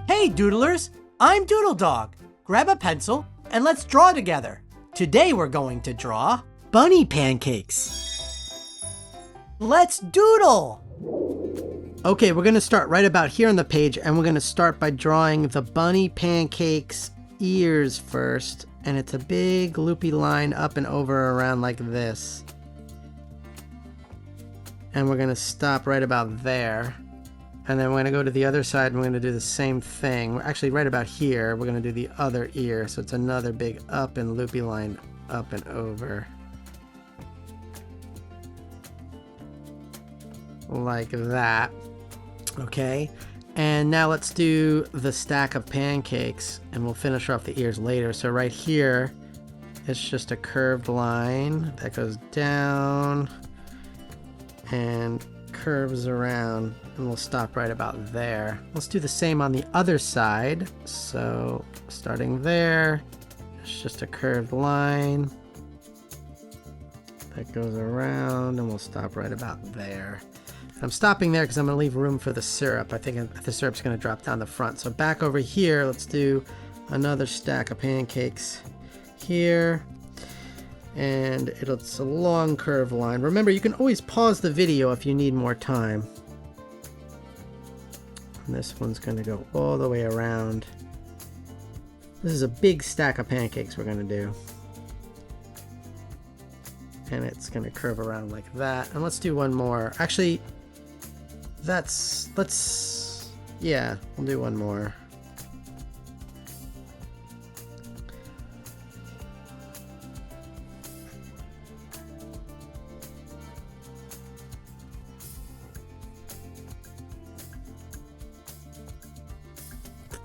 Hey doodlers, I'm Doodle Dog. Grab a pencil and let's draw together. Today we're going to draw bunny pancakes. Let's doodle! Okay, we're gonna start right about here on the page, and we're gonna start by drawing the bunny pancakes ears first. And it's a big loopy line up and over around like this. And we're gonna stop right about there. And then we're gonna go to the other side and we're gonna do the same thing. Actually, right about here, we're gonna do the other ear. So it's another big up and loopy line up and over. Like that. Okay. And now let's do the stack of pancakes, and we'll finish off the ears later. So right here, it's just a curved line that goes down and curves around, and we'll stop right about there. Let's do the same on the other side. So starting there, it's just a curved line that goes around, and we'll stop right about there. I'm stopping there because I'm going to leave room for the syrup. I think the syrup's going to drop down the front. So back over here, let's do another stack of pancakes here. And it's a long curved line. Remember, you can always pause the video if you need more time. And this one's going to go all the way around. This is a big stack of pancakes we're going to do. And it's going to curve around like that. And let's do one more. Actually, yeah, we'll do one more.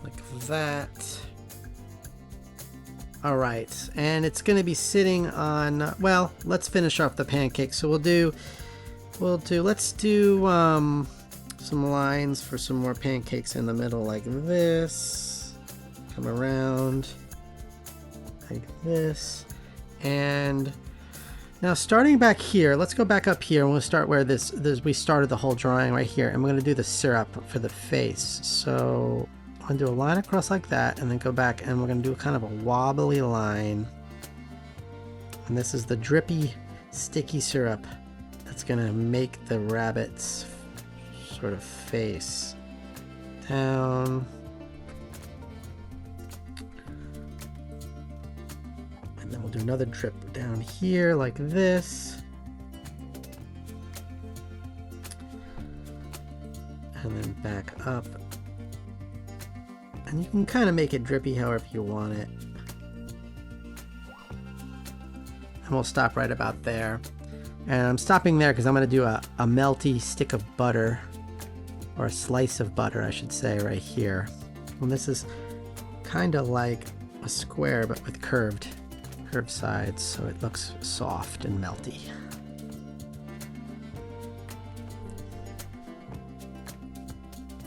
Like that. All right, and it's going to be sitting on, well, let's finish off the pancakes. So let's do some lines for some more pancakes in the middle like this. Come around like this. And now starting back here, let's go back up here and we'll start where we started the whole drawing right here. And we're going to do the syrup for the face. So I'm going to do a line across like that and then go back and we're going to do kind of a wobbly line. And this is the drippy, sticky syrup that's going to make the rabbit's sort of face down. And then we'll do another drip down here like this. And then back up. And you can kind of make it drippy however you want it. And we'll stop right about there. And I'm stopping there because I'm going to do a melty stick of butter, or a slice of butter I should say, right here. And this is kind of like a square but with curved sides, so it looks soft and melty.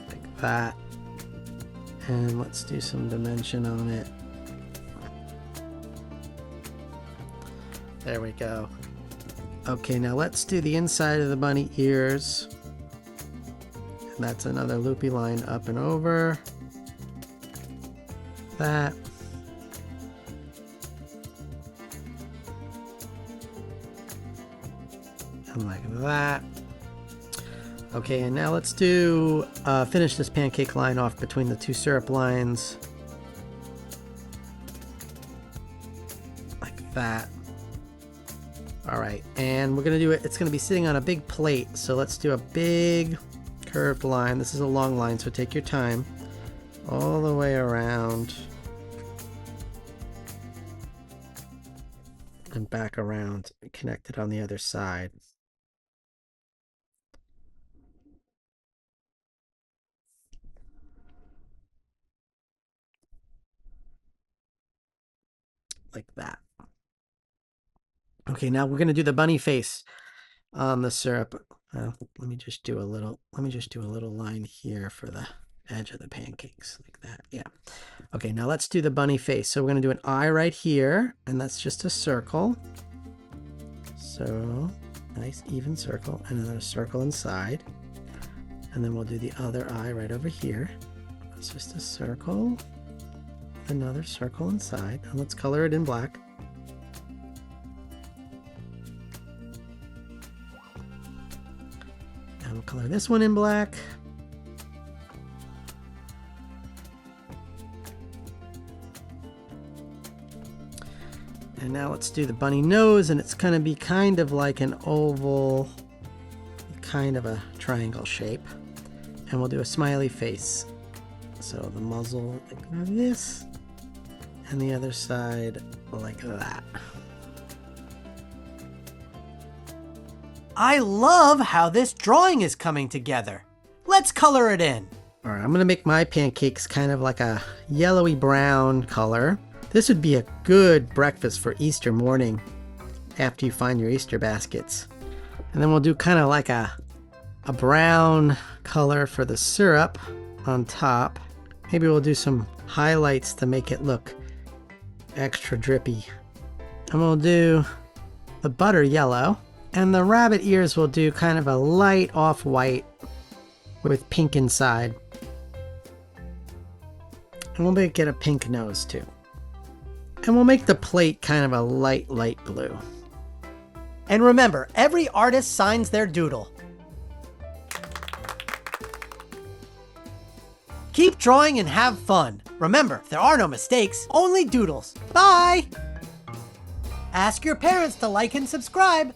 Like that. And let's do some dimension on it. There we go. Okay, now let's do the inside of the bunny ears. And that's another loopy line up and over. That. And like that. Okay, and now let's do finish this pancake line off between the two syrup lines. Like that. Alright, and we're going to do it, it's going to be sitting on a big plate, so let's do a big curved line. This is a long line, so take your time. All the way around. And back around, connect it on the other side. Like that. Okay, now we're going to do the bunny face on the syrup. Let me just do a little line here for the edge of the pancakes, like that. Yeah. Okay, now let's do the bunny face. So we're going to do an eye right here, and that's just a circle. So nice even circle, and another circle inside. And then we'll do the other eye right over here. It's just a circle, another circle inside, and let's color it in black. And we'll color this one in black. And now let's do the bunny nose, and it's going to be kind of like an oval, kind of a triangle shape. And we'll do a smiley face. So the muzzle like this, and the other side like that. I love how this drawing is coming together. Let's color it in. All right, I'm going to make my pancakes kind of like a yellowy brown color. This would be a good breakfast for Easter morning after you find your Easter baskets. And then we'll do kind of like a brown color for the syrup on top. Maybe we'll do some highlights to make it look extra drippy. And we'll do the butter yellow. And the rabbit ears will do kind of a light off-white with pink inside. And we'll make it a pink nose too. And we'll make the plate kind of a light blue. And remember, every artist signs their doodle. Keep drawing and have fun. Remember, there are no mistakes, only doodles. Bye! Ask your parents to like and subscribe.